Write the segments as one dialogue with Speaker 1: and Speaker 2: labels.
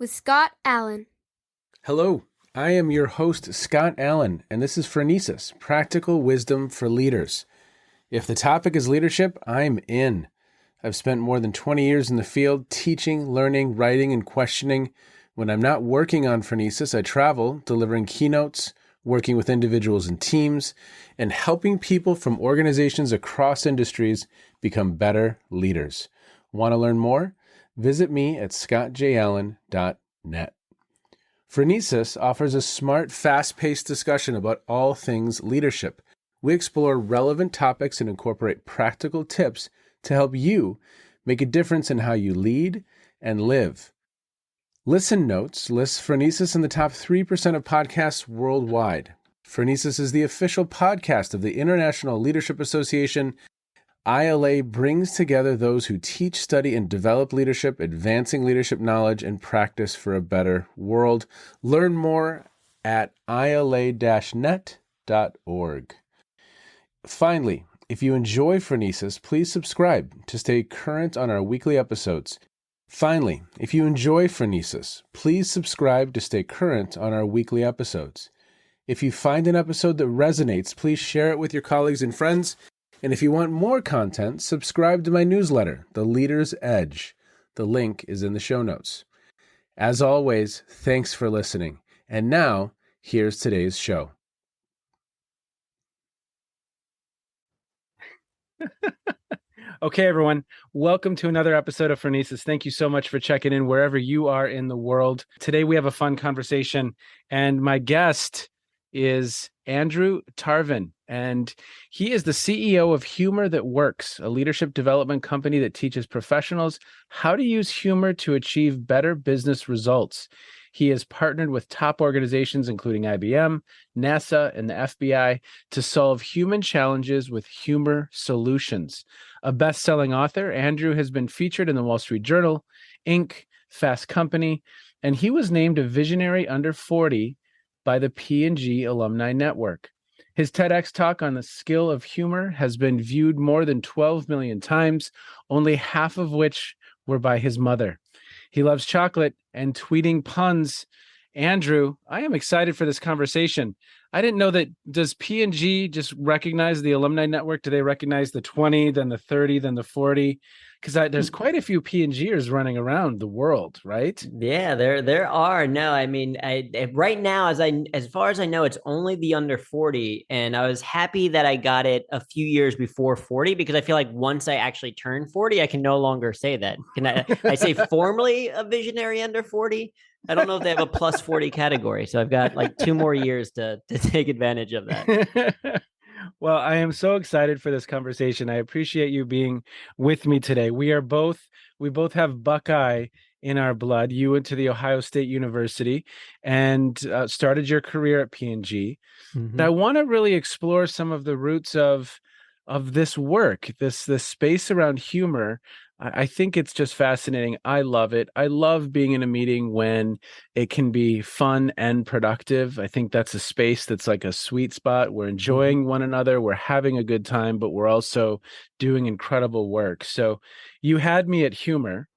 Speaker 1: with Scott Allen.
Speaker 2: Hello, I am your host, Scott Allen, and this is Phronesis, Practical Wisdom for Leaders. If the topic is leadership, I'm in. I've spent more than 20 years in the field teaching, learning, writing, and questioning. When I'm not working on Phronesis, I travel, delivering keynotes, working with individuals and teams, and helping people from organizations across industries become better leaders. Want to learn more? Visit me at scottjallen.net. Phronesis offers a smart, fast-paced discussion about all things leadership. We explore relevant topics and incorporate practical tips to help you make a difference in how you lead and live. Listen Notes lists Phronesis in the top 3% of podcasts worldwide. Phronesis is the official podcast of the International Leadership Association. ILA brings together those who teach, study, and develop leadership, advancing leadership knowledge and practice for a better world. Learn more at ila-net.org. Finally, if you enjoy Phronesis, please subscribe to stay current on our weekly episodes. If you find an episode that resonates, please share it with your colleagues and friends. And if you want more content, subscribe to my newsletter, The Leader's Edge. The link is in the show notes. As always, thanks for listening. And now, here's today's show.
Speaker 3: Okay, everyone. Welcome to another episode of Phronesis. Thank you so much for checking in wherever you are in the world. Today, we have a fun conversation, and my guest is Andrew Tarvin, and he is the CEO of Humor That Works, a leadership development company that teaches professionals how to use humor to achieve better business results. He has partnered with top organizations including IBM, NASA, and the FBI to solve human challenges with humor solutions. A best-selling author, Andrew has been featured in the Wall Street Journal, Inc., Fast Company, and he was named a Visionary Under 40 by the P&G Alumni Network. His TEDx talk on the skill of humor has been viewed more than 12 million times, only half of which were by his mother. He loves chocolate and tweeting puns. Andrew, I am excited for this conversation. I didn't know that. Does P&G just recognize the Alumni Network? Do they recognize the 20, then the 30, then the 40? Because there's quite a few P&Gers running around the world, right?
Speaker 4: Yeah, there are. No, I mean, right now, as far as I know, it's only the under 40, and I was happy that I got it a few years before 40 because I feel like once I actually turn 40, I can no longer say that. Can I say formally a visionary under 40? I don't know if they have a plus 40 category, so I've got like 2 more years to take advantage of that.
Speaker 3: Well, I am so excited for this conversation. I appreciate you being with me today. We both have Buckeye in our blood. You went to the Ohio State University and started your career at P&G. Mm-hmm. I want to really explore some of the roots of this work, this space around humor. I think it's just fascinating. I love it. I love being in a meeting when it can be fun and productive. I think that's a space that's like a sweet spot. We're enjoying one another. We're having a good time, but we're also doing incredible work. So you had me at humor,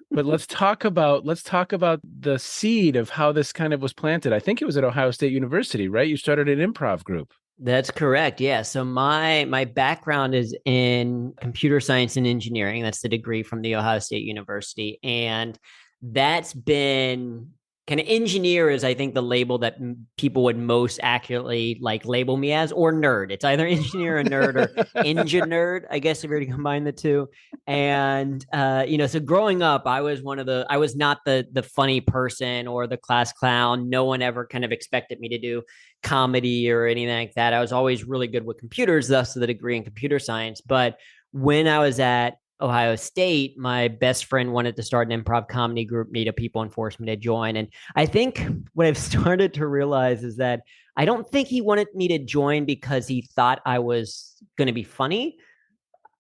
Speaker 3: but let's talk about the seed of how this kind of was planted. I think it was at Ohio State University, right? You started an improv group.
Speaker 4: That's correct. Yeah. So my background is in computer science and engineering. That's the degree from the Ohio State University. And that's been kind of engineer is, I think, the label that people would most accurately like label me as, or nerd. It's either engineer or nerd or engine nerd, I guess, if you were to combine the two. And, so growing up, I was not the funny person or the class clown. No one ever kind of expected me to do comedy or anything like that. I was always really good with computers, thus the degree in computer science. But when I was at Ohio State, my best friend wanted to start an improv comedy group, needed people and forced me to join. And I think what I've started to realize is that I don't think he wanted me to join because he thought I was going to be funny.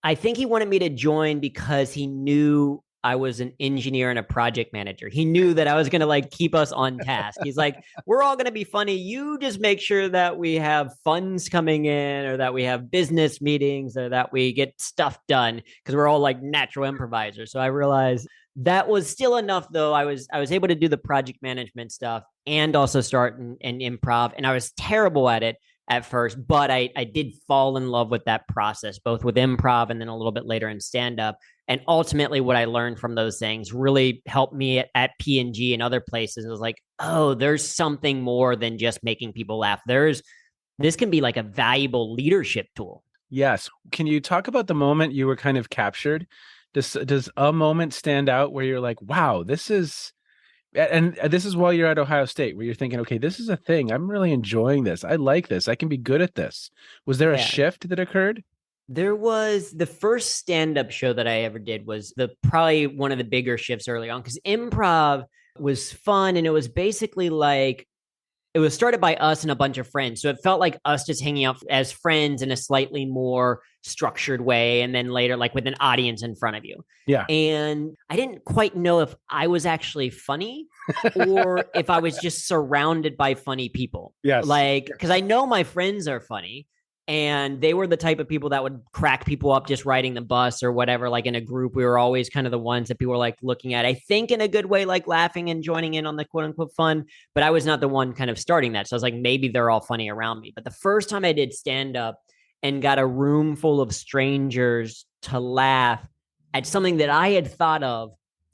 Speaker 4: I think he wanted me to join because he knew I was an engineer and a project manager. He knew that I was going to like keep us on task. He's like, we're all going to be funny. You just make sure that we have funds coming in or that we have business meetings or that we get stuff done because we're all like natural improvisers. So I realized That was still enough though. I was able to do the project management stuff and also start in improv. And I was terrible at it at first, but I did fall in love with that process, both with improv and then a little bit later in stand up. And ultimately, what I learned from those things really helped me at P&G and other places. It was like, oh, there's something more than just making people laugh. This can be like a valuable leadership tool.
Speaker 3: Yes. Can you talk about the moment you were kind of captured? Does a moment stand out where you're like, wow, this is, and this is while you're at Ohio State, where you're thinking, okay, this is a thing. I'm really enjoying this. I like this. I can be good at this. Was there a
Speaker 4: Yeah.
Speaker 3: shift that occurred?
Speaker 4: There was the first stand-up show that I ever did was the probably one of the bigger shifts early on because improv was fun and it was basically like it was started by us and a bunch of friends. So it felt like us just hanging out as friends in a slightly more structured way. And then later, like with an audience in front of you.
Speaker 3: Yeah.
Speaker 4: And I didn't quite know if I was actually funny or if I was just surrounded by funny people.
Speaker 3: Yes.
Speaker 4: Like, because I know my friends are funny. And they were the type of people that would crack people up just riding the bus or whatever. Like in a group, we were always kind of the ones that people were like looking at, I think in a good way, like laughing and joining in on the quote unquote fun. But I was not the one kind of starting that. So I was like, maybe they're all funny around me. But the first time I did stand up and got a room full of strangers to laugh at something that I had thought of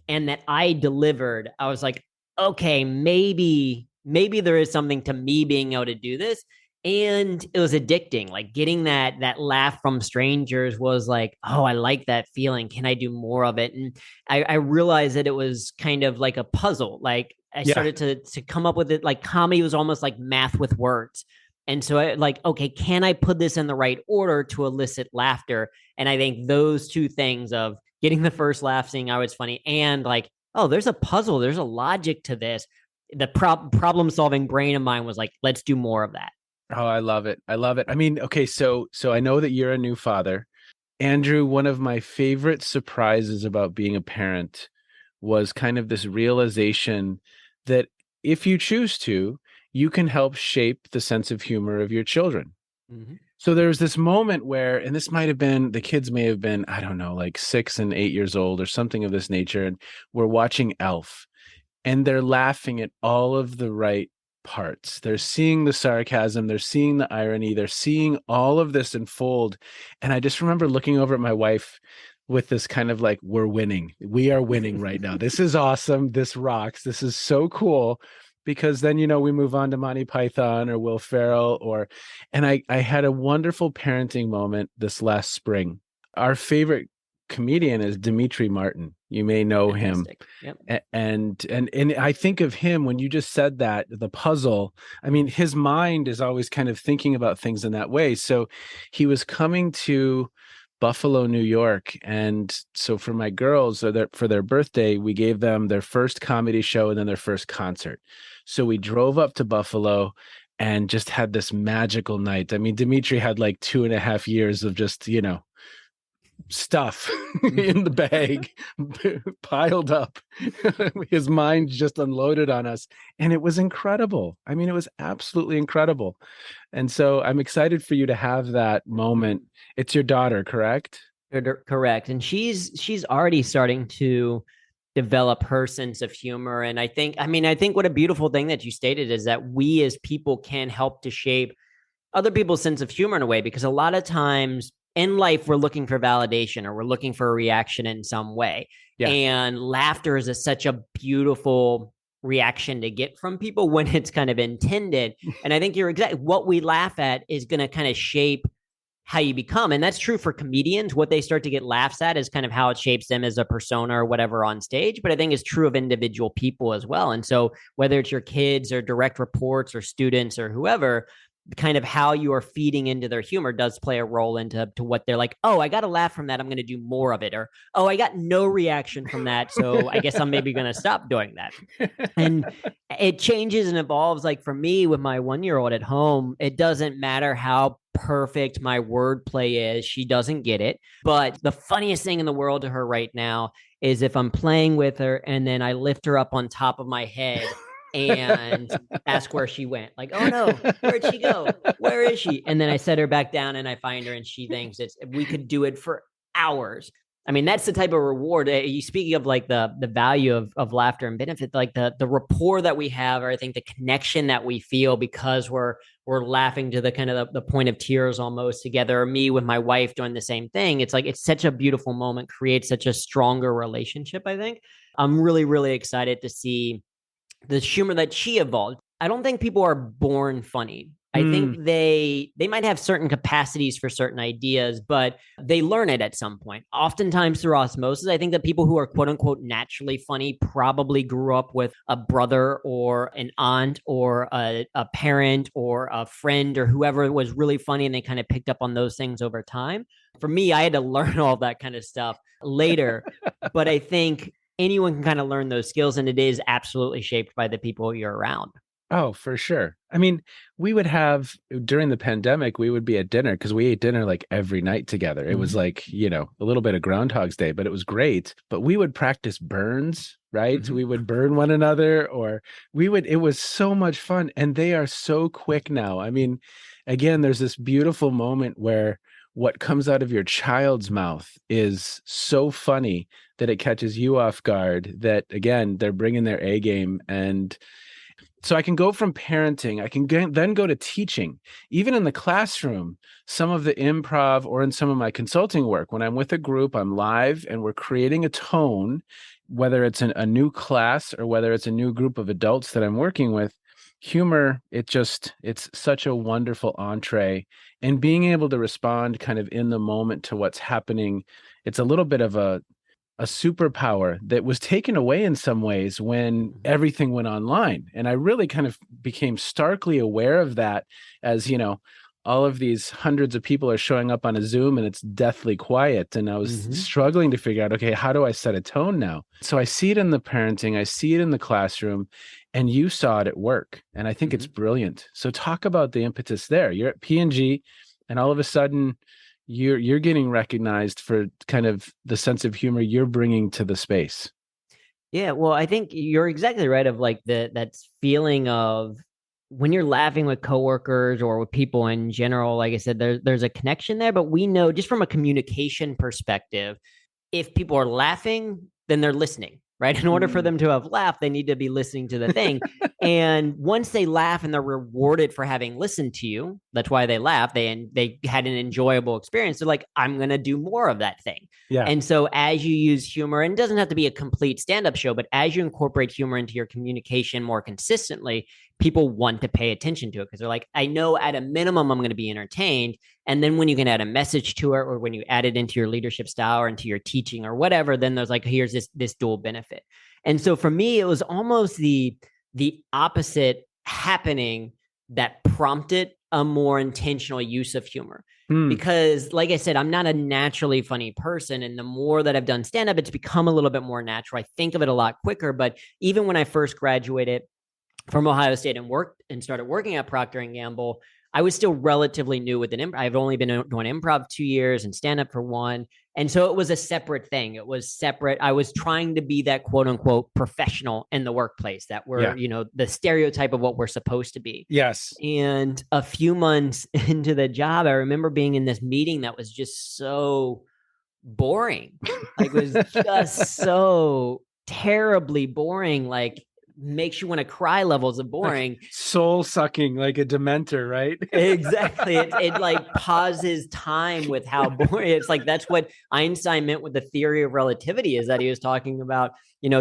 Speaker 4: and that I delivered, I was like, okay, maybe there is something to me being able to do this. And it was addicting. Like getting that laugh from strangers was like, oh, I like that feeling. Can I do more of it? And I realized that it was kind of like a puzzle. Like I started to come up with it. Like comedy was almost like math with words. And so I like, okay, can I put this in the right order to elicit laughter? And I think those two things of getting the first laugh, seeing how it's funny, and like, oh, there's a puzzle, there's a logic to this. The problem solving brain of mine was like, let's do more of that.
Speaker 3: Oh, I love it. I love it. I mean, okay, so I know that you're a new father. Andrew, one of my favorite surprises about being a parent was kind of this realization that if you choose to, you can help shape the sense of humor of your children.
Speaker 4: Mm-hmm.
Speaker 3: So there was this moment where, and this might have been, the kids may have been, I don't know, like 6 and 8 years old or something of this nature. And we're watching Elf and they're laughing at all of the right parts. They're seeing the sarcasm, they're seeing the irony, they're seeing all of this unfold. And I just remember looking over at my wife with this kind of like, we're winning. We are winning right now. This is awesome. This rocks. This is so cool. Because then, we move on to Monty Python or Will Ferrell and I had a wonderful parenting moment this last spring. Our favorite comedian is Dimitri Martin. You may know
Speaker 4: Fantastic.
Speaker 3: him.
Speaker 4: Yep.
Speaker 3: And I think of him when you just said that, the puzzle. I mean, his mind is always kind of thinking about things in that way. So he was coming to Buffalo, New York. And so for my girls, for their birthday, we gave them their first comedy show and then their first concert. So we drove up to Buffalo and just had this magical night. I mean, Dimitri had like 2.5 years of just, stuff in the bag piled up. His mind just unloaded on us. And it was incredible. I mean, it was absolutely incredible. And so I'm excited for you to have that moment. It's your daughter, correct?
Speaker 4: Correct. And she's already starting to develop her sense of humor. And I think what a beautiful thing that you stated is that we as people can help to shape other people's sense of humor in a way, because a lot of times in life, we're looking for validation or we're looking for a reaction in some way.
Speaker 3: Yeah.
Speaker 4: And laughter is such a beautiful reaction to get from people when it's kind of intended. And I think you're exactly what we laugh at is going to kind of shape how you become. And that's true for comedians. What they start to get laughs at is kind of how it shapes them as a persona or whatever on stage. But I think it's true of individual people as well. And so whether it's your kids or direct reports or students or whoever, kind of how you are feeding into their humor does play a role into what they're like, oh, I got a laugh from that, I'm going to do more of it. Or, oh, I got no reaction from that, so I guess I'm maybe going to stop doing that. And it changes and evolves. Like for me with my 1-year-old at home, it doesn't matter how perfect my wordplay is, she doesn't get it. But the funniest thing in the world to her right now is if I'm playing with her and then I lift her up on top of my head and ask where she went. Like, oh no, where'd she go? Where is she? And then I set her back down and I find her and she thinks we could do it for hours. I mean, that's the type of reward. You speaking of like the value of laughter and benefit, like the rapport that we have, or I think the connection that we feel because we're laughing to the kind of the point of tears almost together, or me with my wife doing the same thing. It's like it's such a beautiful moment, creates such a stronger relationship, I think. I'm really, really excited to see the humor that she evolved. I don't think people are born funny. I think they might have certain capacities for certain ideas, but they learn it at some point. Oftentimes through osmosis, I think that people who are quote unquote naturally funny probably grew up with a brother or an aunt or a parent or a friend or whoever was really funny, and they kind of picked up on those things over time. For me, I had to learn all that kind of stuff later, but I think anyone can kind of learn those skills, and it is absolutely shaped by the people you're around.
Speaker 2: Oh, for sure. I mean, we would have during the pandemic, we would be at dinner because we ate dinner like every night together. It was like, a little bit of Groundhog's Day, but it was great. But we would practice burns, right? We would burn one another, or it was so much fun. And they are so quick now. I mean, again, there's this beautiful moment where what comes out of your child's mouth is so funny that it catches you off guard, that again, they're bringing their A game. And so I can go from parenting, I can then go to teaching. Even in the classroom, some of the improv or in some of my consulting work, when I'm with a group, I'm live and we're creating a tone, whether it's a new class or whether it's a new group of adults that I'm working with. Humor, it's such a wonderful entree, and being able to respond kind of in the moment to what's happening. It's a little bit of a superpower that was taken away in some ways when everything went online. And I really kind of became starkly aware of that as, all of these hundreds of people are showing up on a Zoom and it's deathly quiet. And I was struggling to figure out, okay, how do I set a tone now? So I see it in the parenting, I see it in the classroom, and you saw it at work. And I think it's brilliant. So talk about the impetus there. You're at P&G and all of a sudden you're getting recognized for kind of the sense of humor you're bringing to the space.
Speaker 4: Yeah, well, I think you're exactly right of like that feeling of when you're laughing with coworkers or with people in general. Like I said, there's a connection there, but we know just from a communication perspective, if people are laughing, then they're listening, right? In order for them to have laughed, they need to be listening to the thing. And once they laugh and they're rewarded for having listened to you, that's why they laugh. They had an enjoyable experience. They're like, I'm going to do more of that thing.
Speaker 2: Yeah.
Speaker 4: And so as you use humor, and it doesn't have to be a complete stand-up show, but as you incorporate humor into your communication more consistently, people want to pay attention to it because they're like, I know at a minimum I'm going to be entertained. And then when you can add a message to it, or when you add it into your leadership style or into your teaching or whatever, then there's like, here's this dual benefit. And so for me, it was almost the opposite happening that prompted a more intentional use of humor. Because like I said, I'm not a naturally funny person. And the more that I've done stand-up, it's become a little bit more natural. I think of it a lot quicker. But even when I first graduated from Ohio State and started working at Procter & Gamble, I was still relatively new with I've only been doing improv 2 years and stand up for 1. And so it was a separate thing. It was separate. I was trying to be that quote unquote professional in the workplace that we're, the stereotype of what we're supposed to be.
Speaker 2: Yes.
Speaker 4: And a few months into the job, I remember being in this meeting that was just so boring. Like it was just so terribly boring. Like, makes you want to cry levels of boring.
Speaker 2: Like soul sucking, like a dementor, right?
Speaker 4: Exactly. It like pauses time with how boring. It's like, that's what Einstein meant with the theory of relativity, is that he was talking about,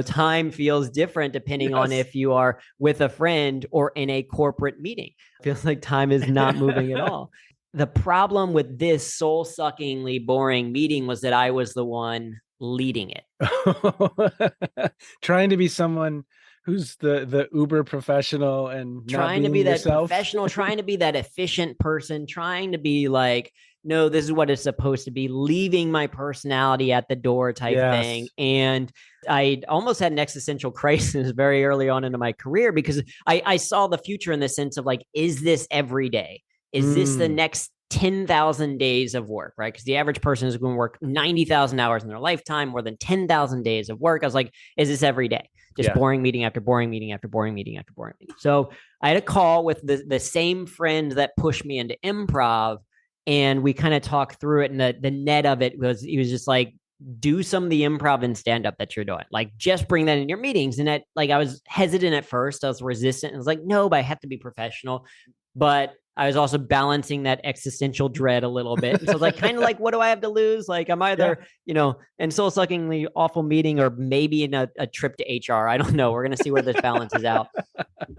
Speaker 4: time feels different depending on if you are with a friend or in a corporate meeting. It feels like time is not moving at all. The problem with this soul suckingly boring meeting was that I was the one leading it.
Speaker 2: Trying to be someone who's the uber professional and
Speaker 4: trying to be that professional, trying to be that efficient person, trying to be like, no, this is what it's supposed to be, leaving my personality at the door type thing. And I almost had an existential crisis very early on into my career because I saw the future in the sense of like, is this every day? Is this the next 10,000 days of work, right? Because the average person is going to work 90,000 hours in their lifetime, more than 10,000 days of work. I was like, is this every day? Just boring meeting after boring meeting after boring meeting after boring meeting. So I had a call with the same friend that pushed me into improv, and we kind of talked through it. And the net of it was, he was just like, do some of the improv and stand up that you're doing. Like, just bring that in your meetings. And that, like, I was hesitant at first. I was resistant. I was like, no, but I have to be professional. But I was also balancing that existential dread a little bit. And so I was like, kind of like, what do I have to lose? Like, I'm either, in soul-suckingly awful meeting or maybe in a trip to HR. I don't know. We're going to see where this balances out.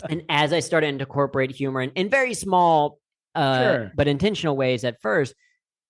Speaker 4: And as I started to incorporate humor in very small, but intentional ways at first,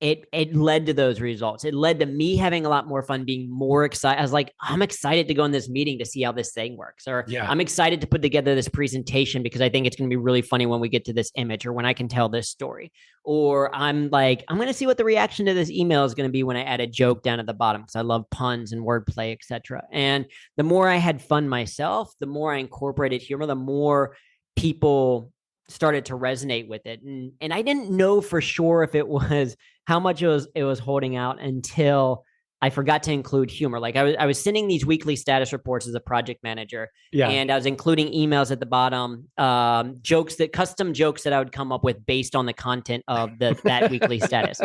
Speaker 4: it led to those results. It led to me having a lot more fun, being more excited. I was like, I'm excited to go in this meeting to see how this thing works. Or I'm excited to put together this presentation because I think it's going to be really funny when we get to this image or when I can tell this story. Or I'm like, I'm going to see what the reaction to this email is going to be when I add a joke down at the bottom because I love puns and wordplay, etc. And the more I had fun myself, the more I incorporated humor, the more people started to resonate with it. And I didn't know for sure if it was how much it was holding out until I forgot to include humor. Like I was sending these weekly status reports as a project manager, and I was including emails at the bottom, custom jokes that I would come up with based on the content of that weekly status.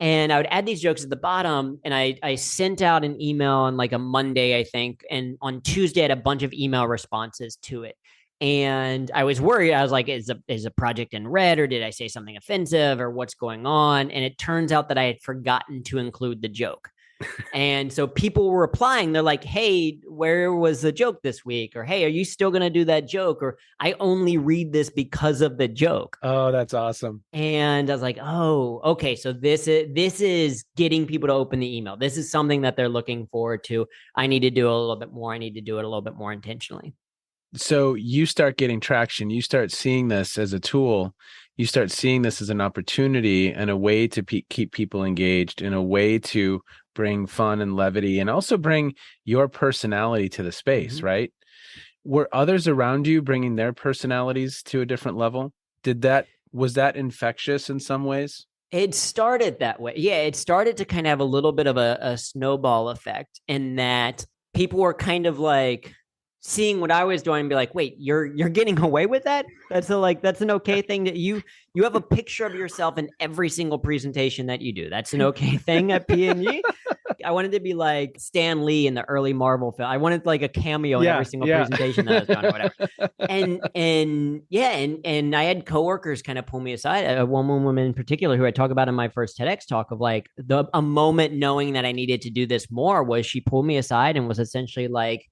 Speaker 4: And I would add these jokes at the bottom, and I sent out an email on like a Monday, I think, and on Tuesday I had a bunch of email responses to it. And I was worried. I was like, is a project in red, or did I say something offensive, or what's going on? And it turns out that I had forgotten to include the joke. And so people were replying. They're like, hey, where was the joke this week? Or, hey, are you still going to do that joke? Or, I only read this because of the joke.
Speaker 2: Oh, that's awesome.
Speaker 4: And I was like, oh, okay. So this is getting people to open the email. This is something that they're looking forward to. I need to do a little bit more. I need to do it a little bit more intentionally.
Speaker 2: So you start getting traction. You start seeing this as a tool. You start seeing this as an opportunity and a way to keep people engaged, and a way to bring fun and levity, and also bring your personality to the space, right? Were others around you bringing their personalities to a different level? Was that infectious in some ways?
Speaker 4: It started that way. Yeah, it started to kind of have a little bit of a snowball effect, in that people were kind of like seeing what I was doing and be like, wait, you're getting away with that? That's an okay thing that you have a picture of yourself in every single presentation that you do. That's an okay thing at P&G. I wanted to be like Stan Lee in the early Marvel film. I wanted like a cameo in every single presentation that I was doing, or whatever. And I had coworkers kind of pull me aside. One woman in particular who I talk about in my first TEDx talk of like a moment knowing that I needed to do this more was she pulled me aside and was essentially like,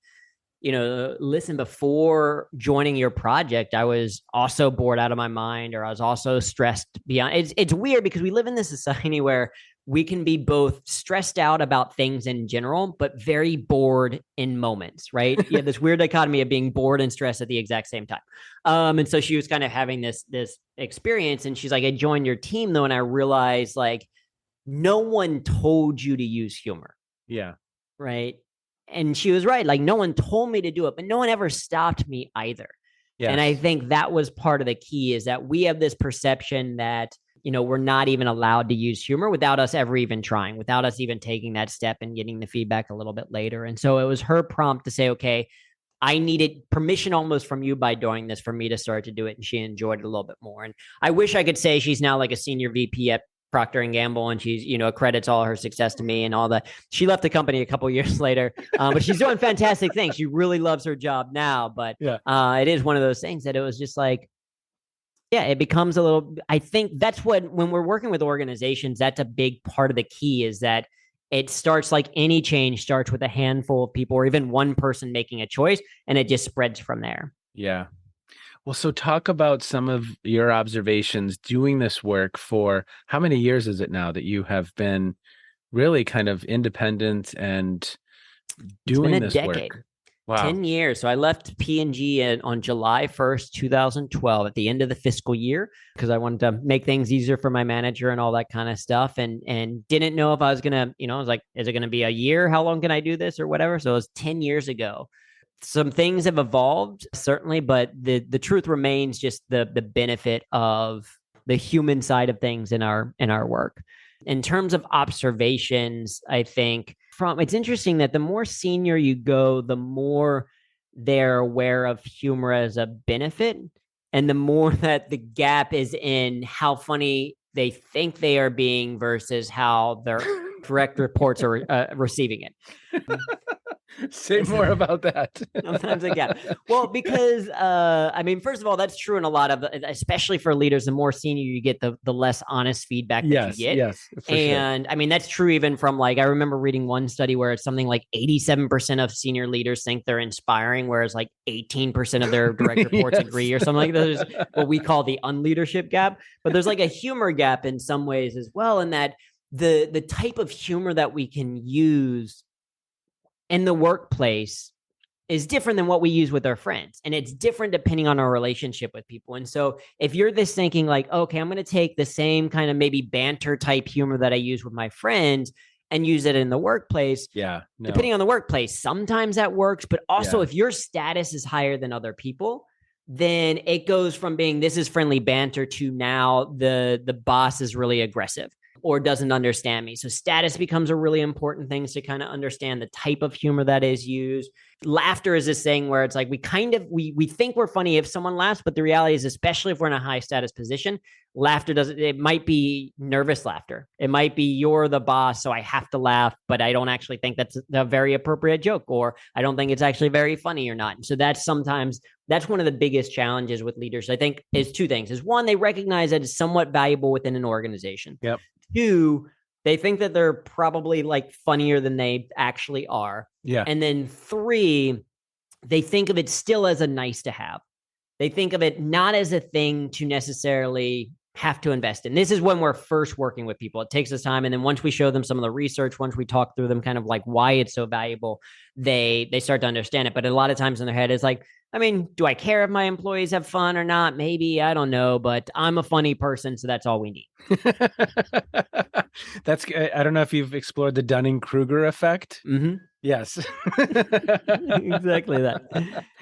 Speaker 4: listen, before joining your project, I was also bored out of my mind, or I was also stressed beyond. It's weird because we live in this society where we can be both stressed out about things in general, but very bored in moments, right? You have this weird dichotomy of being bored and stressed at the exact same time. And so she was kind of having this experience, and she's like, I joined your team though, and I realized like no one told you to use humor.
Speaker 2: Yeah.
Speaker 4: Right. And she was right. Like, no one told me to do it, but no one ever stopped me either. Yes. And I think that was part of the key, is that we have this perception that, we're not even allowed to use humor without us ever even trying, without us even taking that step and getting the feedback a little bit later. And so it was her prompt to say, okay, I needed permission almost from you by doing this for me to start to do it. And she enjoyed it a little bit more. And I wish I could say she's now like a senior VP at Procter & Gamble, and she's, accredits all her success to me and all that. She left the company a couple of years later, but she's doing fantastic things. She really loves her job now, but it is one of those things that it was just like, it becomes a little, I think that's when we're working with organizations, that's a big part of the key, is that it starts like any change starts with a handful of people or even one person making a choice, and it just spreads from there.
Speaker 2: Yeah. Well, so talk about some of your observations doing this work for how many years is it now that you have been really kind of independent and doing this
Speaker 4: decade.
Speaker 2: Work? Wow.
Speaker 4: 10 years. So I left P&G on July 1st, 2012 at the end of the fiscal year, because I wanted to make things easier for my manager and all that kind of stuff. And didn't know if I was going to, I was like, is it going to be a year? How long can I do this or whatever? So it was 10 years ago. Some things have evolved, certainly, but the truth remains just the benefit of the human side of things in our work. In terms of observations, I think it's interesting that the more senior you go, the more they're aware of humor as a benefit, and the more that the gap is in how funny they think they are being versus how they're direct reports are receiving it.
Speaker 3: Say more about that.
Speaker 4: Sometimes a gap. Well, because I mean, first of all, that's true in a lot of, especially for leaders. The more senior you get, the less honest feedback that you get.
Speaker 3: Yes, for
Speaker 4: and
Speaker 3: sure.
Speaker 4: I mean, that's true even from like, I remember reading one study where it's something like 87% of senior leaders think they're inspiring, whereas like 18% of their direct reports agree, or something like that. There's what we call the unleadership gap. But there's like a humor gap in some ways as well, in that the type of humor that we can use in the workplace is different than what we use with our friends. And it's different depending on our relationship with people. And so if you're this thinking like, okay, I'm going to take the same kind of maybe banter type humor that I use with my friends and use it in the workplace. Depending on the workplace, sometimes that works. But also if your status is higher than other people, then it goes from being, this is friendly banter, to now the boss is really aggressive or doesn't understand me. So status becomes a really important thing to kind of understand the type of humor that is used. Laughter is this thing where it's like we think we're funny if someone laughs, but the reality is, especially if we're in a high status position, laughter it might be nervous laughter. It might be, you're the boss, so I have to laugh, but I don't actually think that's a very appropriate joke, or I don't think it's actually very funny or not. And so that's one of the biggest challenges with leaders, I think, is two things. Is one, they recognize that it's somewhat valuable within an organization.
Speaker 3: Yep.
Speaker 4: Two, they think that they're probably like funnier than they actually are.
Speaker 3: Yeah.
Speaker 4: And then three, they think of it still as a nice to have. They think of it not as a thing to necessarily have to invest in. This is when we're first working with people. It takes us time. And then once we show them some of the research, once we talk through them kind of like why it's so valuable, they start to understand it. But a lot of times in their head is like, I mean, do I care if my employees have fun or not? Maybe, I don't know, but I'm a funny person, so that's all we need.
Speaker 3: I don't know if you've explored the Dunning-Kruger effect.
Speaker 4: Mm-hmm.
Speaker 3: Yes.
Speaker 4: Exactly that.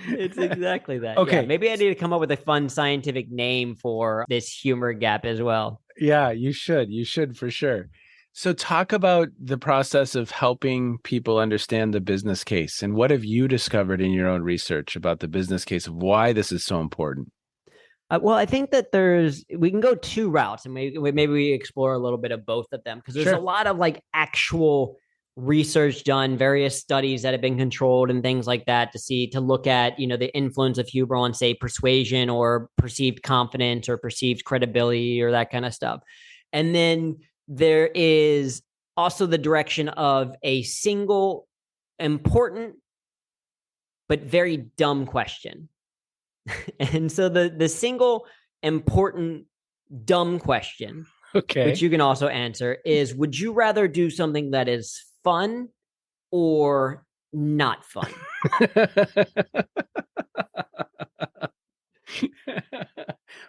Speaker 4: It's exactly that.
Speaker 3: Okay.
Speaker 4: Yeah, maybe I need to come up with a fun scientific name for this humor gap as well.
Speaker 3: Yeah, you should. You should for sure. So talk about the process of helping people understand the business case, and what have you discovered in your own research about the business case of why this is so important?
Speaker 4: Well, I think that we can go two routes, and maybe we explore a little bit of both of them, because there's a lot of like actual research done, various studies that have been controlled and things like that to look at, the influence of humor on, say, persuasion or perceived confidence or perceived credibility or that kind of stuff. And then there is also the direction of a single important but very dumb question. And so the single important dumb question, which you can also answer, is, would you rather do something that is fun or not fun?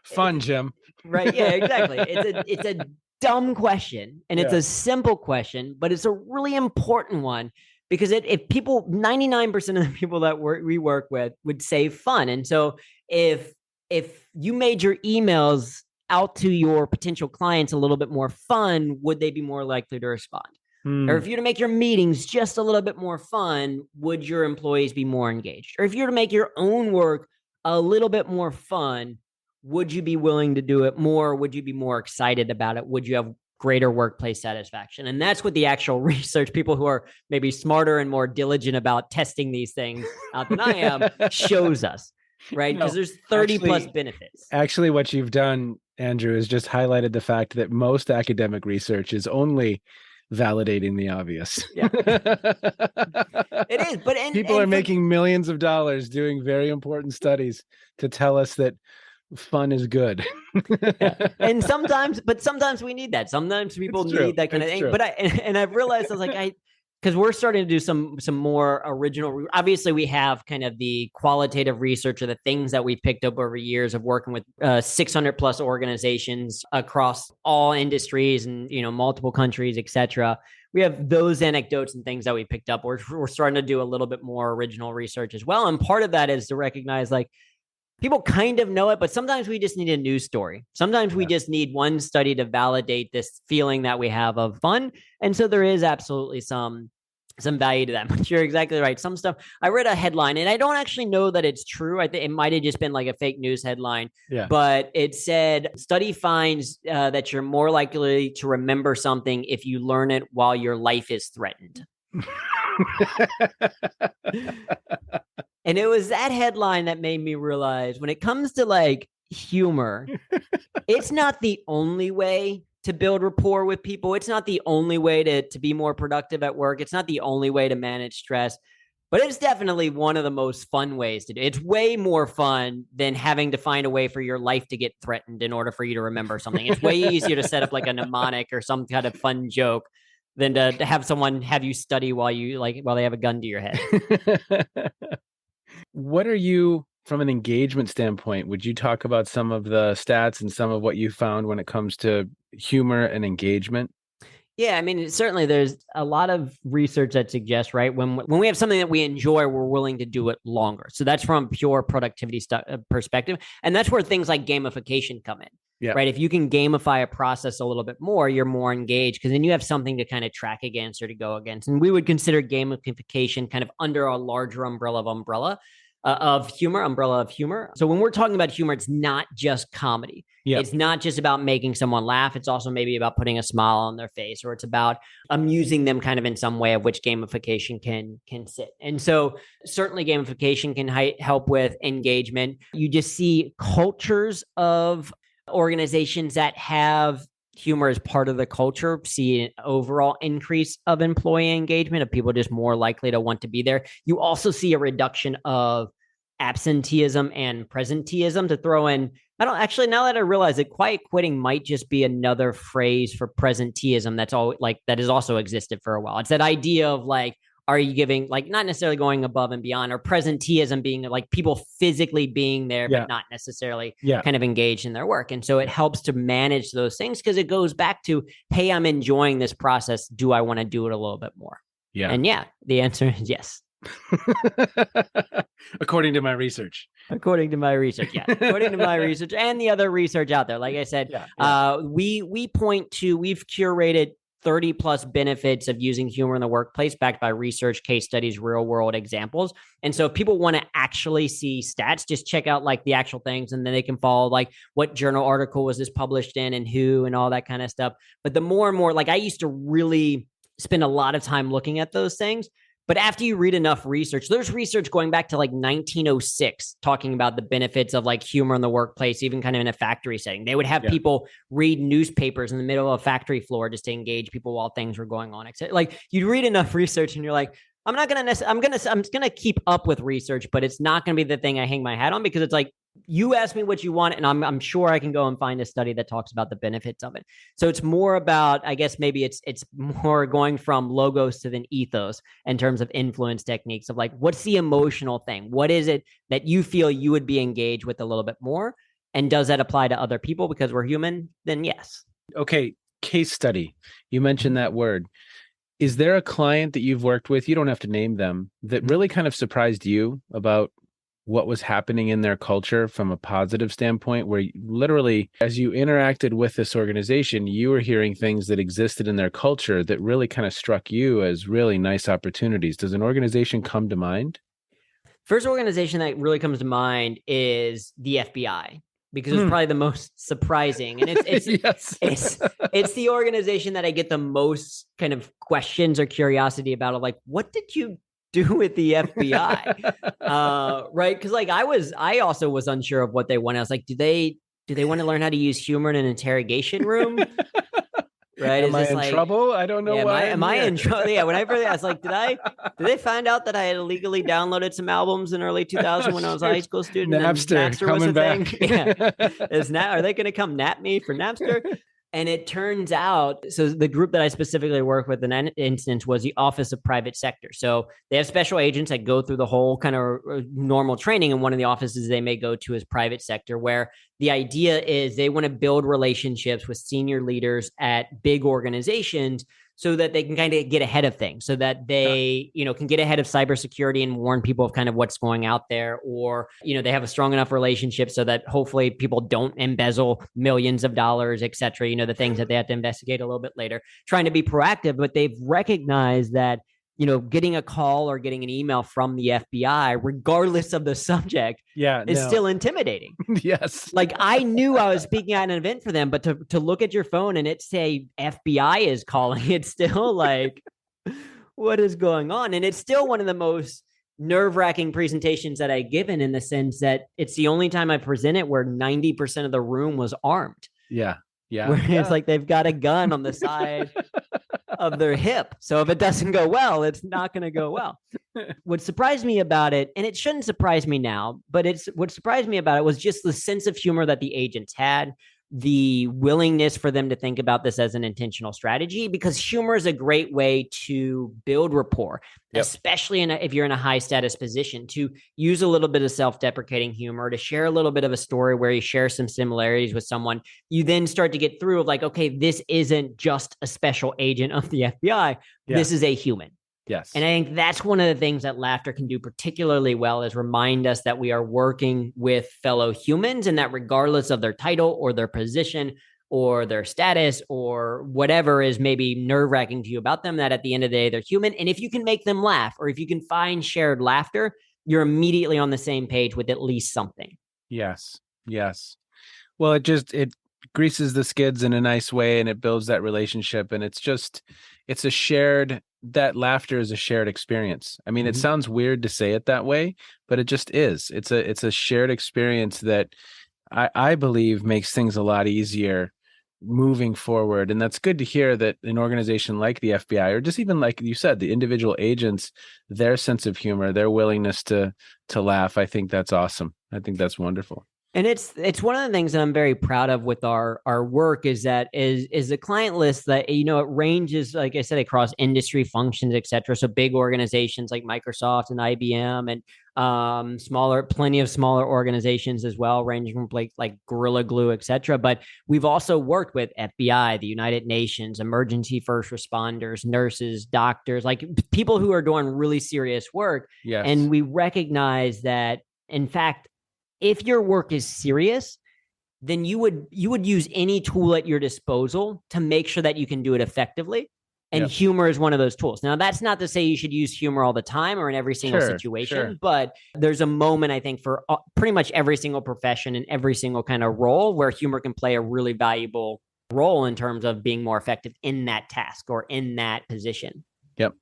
Speaker 3: Fun, Jim.
Speaker 4: Right. Yeah, exactly. It's a dumb question, and it's a simple question, but it's a really important one, because if people, 99% of the people that we work with would say fun. And so if you made your emails out to your potential clients a little bit more fun, would they be more likely to respond? Or if you were to make your meetings just a little bit more fun, would your employees be more engaged? Or if you were to make your own work a little bit more fun, would you be willing to do it more? Would you be more excited about it? Would you have greater workplace satisfaction? And that's what the actual research, people who are maybe smarter and more diligent about testing these things out than I am, shows us, right? Because there's 30 plus benefits.
Speaker 3: Actually, what you've done, Andrew, is just highlighted the fact that most academic research is only validating the obvious.
Speaker 4: Yeah. It is, but
Speaker 3: people are making millions of dollars doing very important studies to tell us that fun is good.
Speaker 4: And sometimes we need that. Sometimes people need that kind of thing. But I've realized, I was like, because we're starting to do some more original. Obviously, we have kind of the qualitative research or the things that we've picked up over years of working with 600 plus organizations across all industries and multiple countries, etc. We have those anecdotes and things that we picked up. We're starting to do a little bit more original research as well, and part of that is to recognize, like, people kind of know it, but sometimes we just need a news story. Sometimes we just need one study to validate this feeling that we have of fun. And so there is absolutely some some value to that. But you're exactly right. Some stuff, I read a headline and I don't actually know that it's true. I think it might have just been like a fake news headline, but it said study finds that you're more likely to remember something if you learn it while your life is threatened. And it was that headline that made me realize when it comes to like humor, it's not the only way to build rapport with people. It's not the only way to be more productive at work. It's not the only way to manage stress, but it's definitely one of the most fun ways to do it. It's way more fun than having to find a way for your life to get threatened in order for you to remember something. It's way easier to set up like a mnemonic or some kind of fun joke than to have someone have you study while they have a gun to your head.
Speaker 2: What are you, from an engagement standpoint, would you talk about some of the stats and some of what you found when it comes to humor and engagement?
Speaker 4: Yeah, I mean, certainly there's a lot of research that suggests, right, when we have something that we enjoy, we're willing to do it longer. So that's from pure productivity perspective. And that's where things like gamification come in, right? If you can gamify a process a little bit more, you're more engaged because then you have something to kind of track against or to go against. And we would consider gamification kind of under a larger umbrella of humor. So when we're talking about humor, it's not just comedy. It's not just about making someone laugh. It's also maybe about putting a smile on their face, or it's about amusing them kind of in some way of which gamification can sit. And so certainly gamification can help with engagement. You just see cultures of organizations that have humor as part of the culture, see an overall increase of employee engagement, of people just more likely to want to be there. You also see a reduction of absenteeism and presenteeism. To throw in, I don't actually, now that I realize that quiet quitting might just be another phrase for presenteeism that's all like that has also existed for a while. It's that idea of like, are you giving, like, not necessarily going above and beyond, or presenteeism being like people physically being there, but not necessarily kind of engaged in their work. And so it helps to manage those things because it goes back to, hey, I'm enjoying this process. Do I want to do it a little bit more? And the answer is yes.
Speaker 2: According to my research.
Speaker 4: According to my research and the other research out there. Like I said, we've curated 30 plus benefits of using humor in the workplace backed by research, case studies, real world examples. And so if people want to actually see stats, just check out like the actual things, and then they can follow like what journal article was this published in and who and all that kind of stuff. But the more and more, like I used to really spend a lot of time looking at those things. But after you read enough research, there's research going back to like 1906 talking about the benefits of like humor in the workplace, even kind of in a factory setting. They would have people read newspapers in the middle of a factory floor just to engage people while things were going on. Like you read enough research and you're like, I'm going to keep up with research, but it's not going to be the thing I hang my hat on, because it's like, you ask me what you want, and I'm sure I can go and find a study that talks about the benefits of it. So it's more about, I guess maybe it's more going from logos to then ethos in terms of influence techniques of like, what's the emotional thing? What is it that you feel you would be engaged with a little bit more? And does that apply to other people because we're human? Then yes.
Speaker 2: Okay. Case study. You mentioned that word. Is there a client that you've worked with, you don't have to name them, that really kind of surprised you about what was happening in their culture from a positive standpoint, where literally as you interacted with this organization, you were hearing things that existed in their culture that really kind of struck you as really nice opportunities? Does an organization come to mind?
Speaker 4: First organization that really comes to mind is the FBI, because it's probably the most surprising. And it's the organization that I get the most kind of questions or curiosity about, of like, what did you do with the FBI? Right? Because like I also was unsure of what they want. I was like, do they want to learn how to use humor in an interrogation room? Right?
Speaker 2: Am I in trouble? I don't know why.
Speaker 4: Am I in trouble? Yeah. When I was like, did they find out that I had illegally downloaded some albums in early 2000 when I was a high school student?
Speaker 2: Napster was a
Speaker 4: thing. Yeah. Are they going to come nap me for Napster? And it turns out, so the group that I specifically work with in that instance was the Office of Private Sector. So they have special agents that go through the whole kind of normal training. And one of the offices they may go to is private sector, where the idea is they want to build relationships with senior leaders at big organizations so that they can kind of get ahead of things, so that they, can get ahead of cybersecurity and warn people of kind of what's going out there, or, they have a strong enough relationship so that hopefully people don't embezzle millions of dollars, et cetera, the things that they have to investigate a little bit later, trying to be proactive. But they've recognized that getting a call or getting an email from the FBI, regardless of the subject, is still intimidating.
Speaker 3: Yes.
Speaker 4: Like I knew I was speaking at an event for them, but to look at your phone and it say FBI is calling, it's still like, what is going on? And it's still one of the most nerve-wracking presentations that I've given, in the sense that it's the only time I present it where 90% of the room was armed.
Speaker 3: Yeah.
Speaker 4: Where it's like they've got a gun on the side of their hip. So if it doesn't go well, it's not going to go well. What surprised me about it, and it shouldn't surprise me now, but what surprised me about it was just the sense of humor that the agents had, the willingness for them to think about this as an intentional strategy, because humor is a great way to build rapport, especially if you're in a high status position, to use a little bit of self-deprecating humor, to share a little bit of a story where you share some similarities with someone. You then start to get through of like, okay, this isn't just a special agent of the FBI. This is a human.
Speaker 3: Yes.
Speaker 4: And I think that's one of the things that laughter can do particularly well, is remind us that we are working with fellow humans, and that regardless of their title or their position or their status or whatever is maybe nerve-wracking to you about them, that at the end of the day, they're human. And if you can make them laugh, or if you can find shared laughter, you're immediately on the same page with at least something.
Speaker 3: Yes. Well, it greases the skids in a nice way, and it builds that relationship. And that laughter is a shared experience. I mean, it sounds weird to say it that way, but it just is. It's a shared experience that I believe makes things a lot easier moving forward. And that's good to hear that an organization like the FBI, or just even like you said, the individual agents, their sense of humor, their willingness to laugh. I think that's awesome. I think that's wonderful.
Speaker 4: And it's one of the things that I'm very proud of with our work is that is the client list that, it ranges, like I said, across industry functions, et cetera. So big organizations like Microsoft and IBM, and plenty of smaller organizations as well, ranging from like Gorilla Glue, et cetera. But we've also worked with FBI, the United Nations, emergency first responders, nurses, doctors, like people who are doing really serious work.
Speaker 3: Yes.
Speaker 4: And we recognize that, in fact, if your work is serious, then you would use any tool at your disposal to make sure that you can do it effectively. And humor is one of those tools. Now, that's not to say you should use humor all the time or in every single situation, but there's a moment, I think, for pretty much every single profession and every single kind of role where humor can play a really valuable role in terms of being more effective in that task or in that position.
Speaker 3: Yep.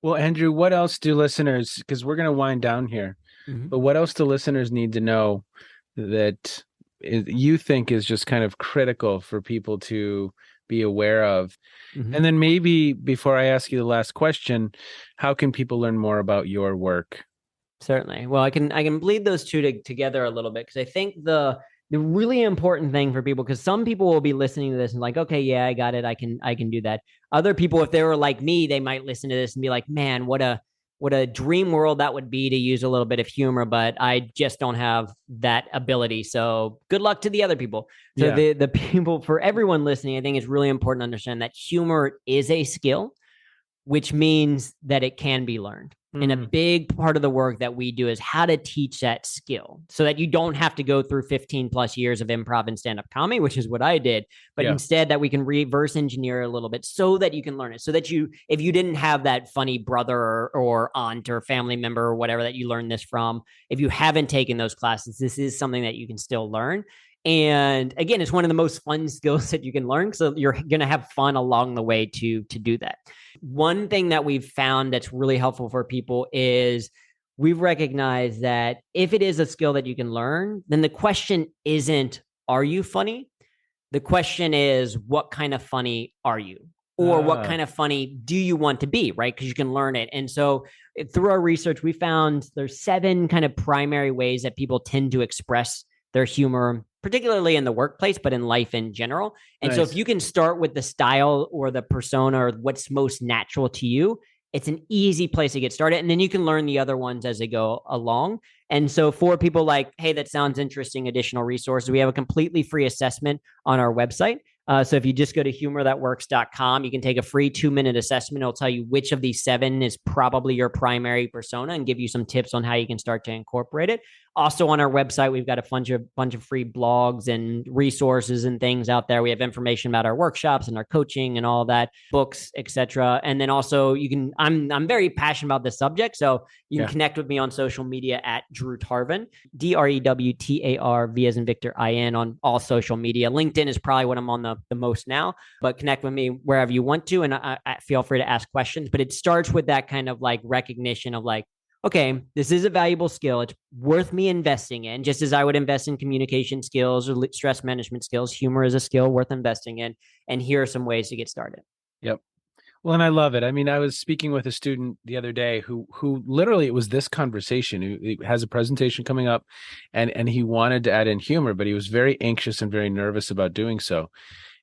Speaker 3: Well, Andrew, what else do listeners, because we're going to wind down here, but what else do listeners need to know that you think is just kind of critical for people to be aware of? And then maybe before I ask you the last question, how can people learn more about your work?
Speaker 4: Certainly. Well, I can bleed those two together a little bit, because I think the really important thing for people, because some people will be listening to this and like, okay, yeah, I got it. I can do that. Other people, if they were like me, they might listen to this and be like, man, what a dream world that would be to use a little bit of humor, but I just don't have that ability. So good luck to the other people. So the people, for everyone listening, I think it's really important to understand that humor is a skill, which means that it can be learned. And a big part of the work that we do is how to teach that skill so that you don't have to go through 15 plus years of improv and stand-up comedy, which is what I did, but instead that we can reverse engineer a little bit so that you can learn it. So that if you didn't have that funny brother or aunt or family member or whatever that you learned this from, if you haven't taken those classes, this is something that you can still learn. And again, it's one of the most fun skills that you can learn. So you're going to have fun along the way to do that. One thing that we've found that's really helpful for people is we've recognized that if it is a skill that you can learn, then the question isn't, are you funny? The question is, what kind of funny are you? Or what kind of funny do you want to be, right? Because you can learn it. And so through our research, we found there's 7 kind of primary ways that people tend to express their humor, particularly in the workplace, but in life in general. And so if you can start with the style or the persona or what's most natural to you, it's an easy place to get started. And then you can learn the other ones as they go along. And so for people like, hey, that sounds interesting, additional resources, we have a completely free assessment on our website. So if you just go to humorthatworks.com, you can take a free 2-minute assessment. It'll tell you which of these 7 is probably your primary persona and give you some tips on how you can start to incorporate it. Also on our website, we've got a bunch of free blogs and resources and things out there. We have information about our workshops and our coaching and all that, books, etc. And then also I'm very passionate about this subject. So you can connect with me on social media at Drew Tarvin, DREWTARV as in Victor IN on all social media. LinkedIn is probably what I'm on the most now, but connect with me wherever you want to. And I feel free to ask questions, but it starts with that kind of like recognition of like, okay, this is a valuable skill. It's worth me investing in, just as I would invest in communication skills or stress management skills. Humor is a skill worth investing in. And here are some ways to get started.
Speaker 3: Yep. Well, and I love it. I mean, I was speaking with a student the other day who literally, it was this conversation. He has a presentation coming up and he wanted to add in humor, but he was very anxious and very nervous about doing so.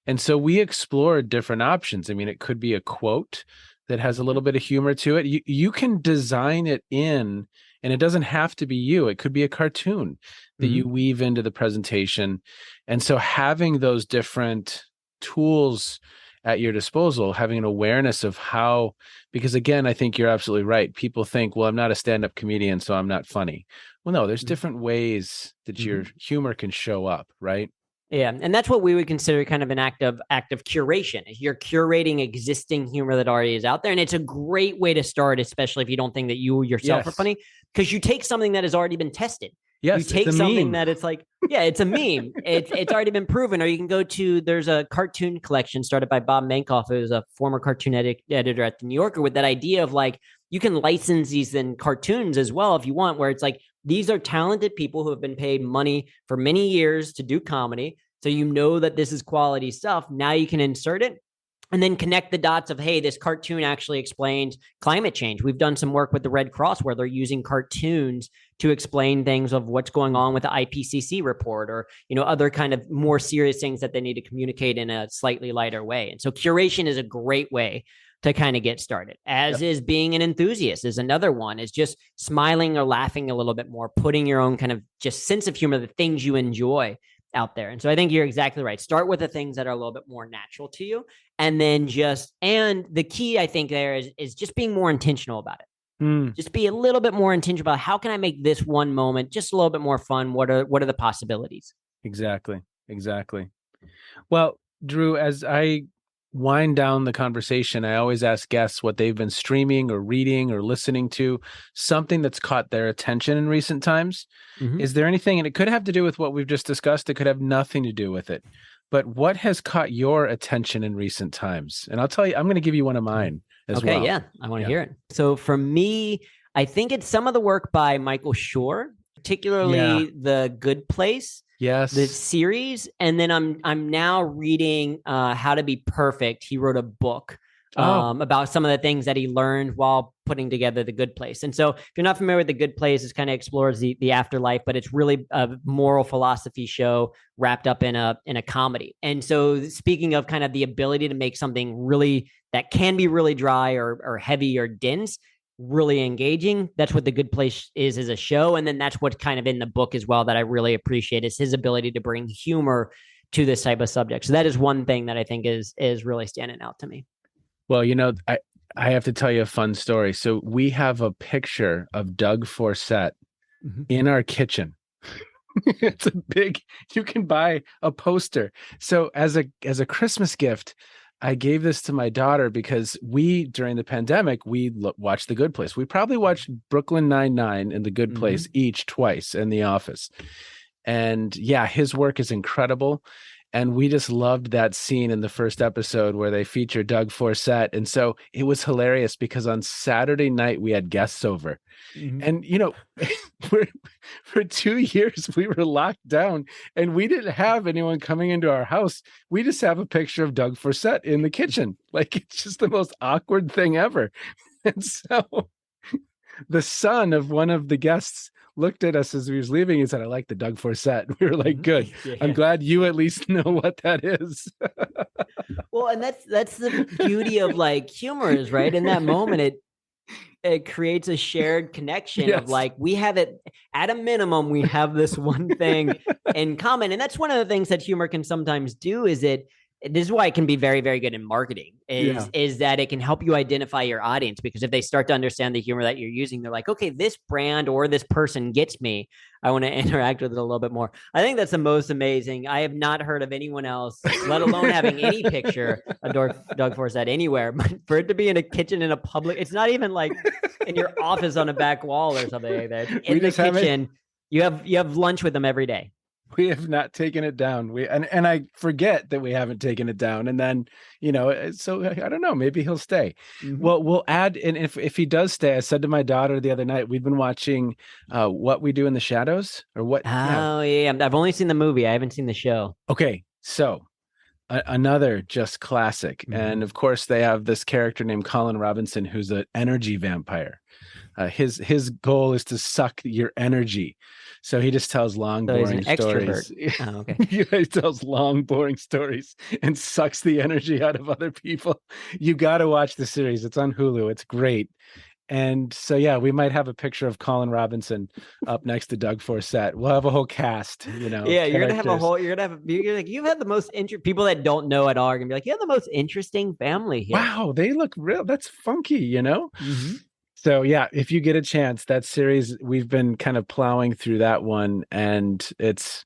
Speaker 3: And so we explored different options. I mean, it could be a quote that has a little bit of humor to it. You can design it in, and it doesn't have to be you. It could be a cartoon that you weave into the presentation. And so having those different tools at your disposal, having an awareness of how, because again, I think you're absolutely right. People think, well, I'm not a stand-up comedian, so I'm not funny. Well, no, there's different ways that your humor can show up, right?
Speaker 4: Yeah, and that's what we would consider kind of an act of curation. You're curating existing humor that already is out there, and it's a great way to start, especially if you don't think that you yourself are funny, because you take something that has already been tested.
Speaker 3: Yes,
Speaker 4: you take something that it's like, yeah, it's a meme. It's already been proven. Or you can go to, there's a cartoon collection started by Bob Mankoff, who's a former cartoon editor at the New Yorker, with that idea of like, you can license these in cartoons as well if you want, where it's like, these are talented people who have been paid money for many years to do comedy. So you know that this is quality stuff. Now you can insert it and then connect the dots of, hey, this cartoon actually explains climate change. We've done some work with the Red Cross where they're using cartoons to explain things of what's going on with the IPCC report, or, you know, other kind of more serious things that they need to communicate in a slightly lighter way. And so curation is a great way to kind of get started, as is being an enthusiast is another one, is just smiling or laughing a little bit more, putting your own kind of just sense of humor, the things you enjoy out there. And so I think you're exactly right. Start with the things that are a little bit more natural to you. And then and the key I think there is just being more intentional about it. Just be a little bit more intentional about, how can I make this one moment just a little bit more fun? What are the possibilities?
Speaker 3: Exactly. Well, Drew, as I wind down the conversation, I always ask guests what they've been streaming or reading or listening to, something that's caught their attention in recent times. Is there anything, and it could have to do with what we've just discussed, it could have nothing to do with it, but what has caught your attention in recent times? And I'll tell you, I'm going to give you one of mine as well.
Speaker 4: Okay, yeah, I want to hear it. So for me, I think it's some of the work by Michael Schur, particularly The Good Place.
Speaker 3: Yes.
Speaker 4: The series. And then I'm now reading How to Be Perfect. He wrote a book about some of the things that he learned while putting together The Good Place. And so if you're not familiar with The Good Place, it kind of explores the afterlife, but it's really a moral philosophy show wrapped up in a comedy. And so speaking of kind of the ability to make something really that can be really dry or heavy or dense, really engaging, that's what The Good Place is as a show. And then that's what's kind of in the book as well that I really appreciate, is his ability to bring humor to this type of subject. So that is one thing that I think is really standing out to me.
Speaker 3: Well, you know, I have to tell you a fun story. So we have a picture of Doug Forsett in our kitchen. It's a big, you can buy a poster. So as a Christmas gift, I gave this to my daughter because during the pandemic, we watched The Good Place. We probably watched Brooklyn Nine-Nine and The Good Place each twice in The Office. And yeah, his work is incredible. And we just loved that scene in the first episode where they feature Doug Forsett. And so it was hilarious because on Saturday night, we had guests over. And, you know, for 2 years, we were locked down and we didn't have anyone coming into our house. We just have a picture of Doug Forsett in the kitchen. Like, it's just the most awkward thing ever. And so the son of one of the guests looked at us as we was leaving and said, "I like the Doug Forsett." We were like, "Good. Yeah. I'm glad you at least know what that is."
Speaker 4: Well, and that's the beauty of like humor is, right? In that moment, it creates a shared connection of like, we have it at a minimum, we have this one thing in common. And that's one of the things that humor can sometimes do, is it this is why it can be very, very good in marketing is that it can help you identify your audience, because if they start to understand the humor that you're using, they're like, okay, this brand or this person gets me. I want to interact with it a little bit more. I think that's the most amazing. I have not heard of anyone else, let alone having any picture of Doug Forsett anywhere, but for it to be in a kitchen in a public, it's not even like in your office on a back wall or something like that. It's in the kitchen. You have lunch with them every day.
Speaker 3: We have not taken it down. And I forget that we haven't taken it down. And then, so I don't know, maybe he'll stay. Mm-hmm. Well, we'll add, and if he does stay, I said to my daughter the other night, we've been watching What We Do in the Shadows, or what?
Speaker 4: Oh, yeah. I've only seen the movie. I haven't seen the show.
Speaker 3: Okay. So another just classic. Mm-hmm. And of course they have this character named Colin Robinson, who's an energy vampire. His goal is to suck your energy. So he just tells long, boring stories.
Speaker 4: Oh, okay.
Speaker 3: He tells long, boring stories and sucks the energy out of other people. You got to watch the series. It's on Hulu. It's great. And so, yeah, we might have a picture of Colin Robinson up next to Doug Forsett. We'll have a whole cast,
Speaker 4: Yeah, you're gonna have you've had the most people that don't know at all are gonna be like, you have the most interesting family here.
Speaker 3: Wow, they look real. That's funky, Mm-hmm. So yeah, if you get a chance, that series, we've been kind of plowing through that one, and it's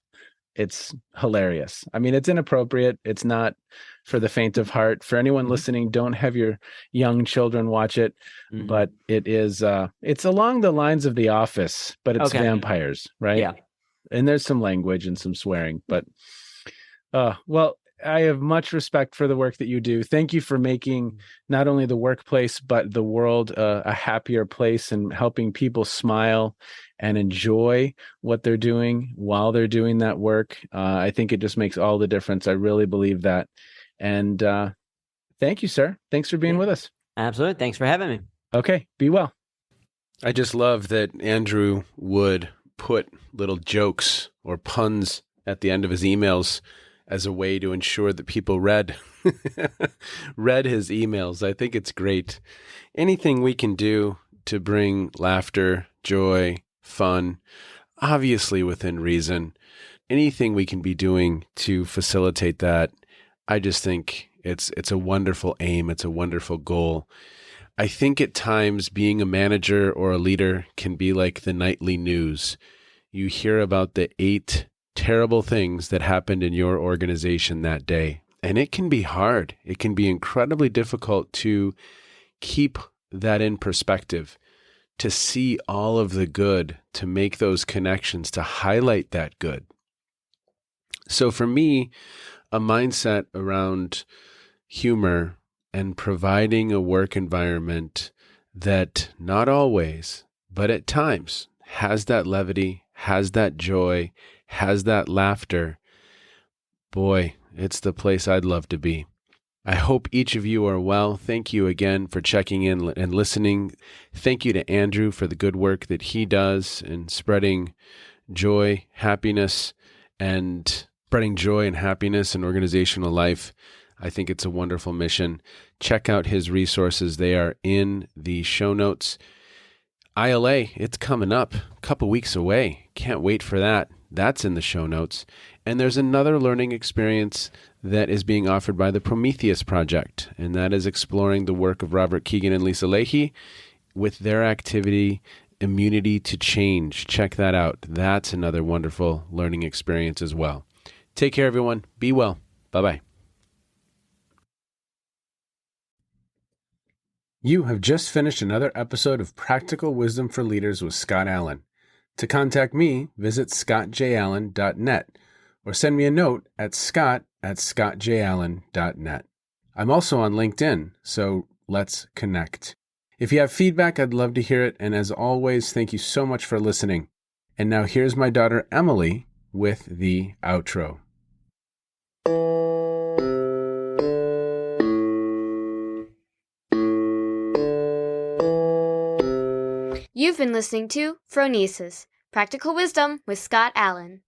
Speaker 3: hilarious. I mean, it's inappropriate. It's not for the faint of heart. For anyone listening, don't have your young children watch it, but it is it's along the lines of The Office, but it's vampires, right?
Speaker 4: Yeah.
Speaker 3: And there's some language and some swearing, but well, I have much respect for the work that you do. Thank you for making not only the workplace, but the world a happier place, and helping people smile and enjoy what they're doing while they're doing that work. I think it just makes all the difference. I really believe that. And thank you, sir. Thanks for being with us.
Speaker 4: Absolutely. Thanks for having me.
Speaker 3: Okay. Be well.
Speaker 2: I just love that Andrew would put little jokes or puns at the end of his emails as a way to ensure that people read his emails. I think it's great. Anything we can do to bring laughter, joy, fun, obviously within reason, anything we can be doing to facilitate that, I just think it's a wonderful aim. It's a wonderful goal. I think at times being a manager or a leader can be like the nightly news. You hear about the 8 terrible things that happened in your organization that day. And it can be hard. It can be incredibly difficult to keep that in perspective, to see all of the good, to make those connections, to highlight that good. So for me, a mindset around humor and providing a work environment that not always, but at times has that levity, has that joy, has that laughter, boy, it's the place I'd love to be. I hope each of you are well. Thank you again for checking in and listening. Thank you to Andrew for the good work that he does in spreading joy, happiness, and in organizational life. I think it's a wonderful mission. Check out his resources. They are in the show notes. ILA, it's coming up, a couple weeks away. Can't wait for that. That's in the show notes. And there's another learning experience that is being offered by the Prometheus Project, and that is exploring the work of Robert Keegan and Lisa Leahy with their activity, Immunity to Change. Check that out. That's another wonderful learning experience as well. Take care, everyone. Be well. Bye-bye. You have just finished another episode of Practical Wisdom for Leaders with Scott Allen. To contact me, visit scottjallen.net or send me a note at scott@scottjallen.net. I'm also on LinkedIn, so let's connect. If you have feedback, I'd love to hear it. And as always, thank you so much for listening. And now here's my daughter, Emily, with the outro.
Speaker 1: You've been listening to Phronesis, Practical Wisdom with Scott Allen.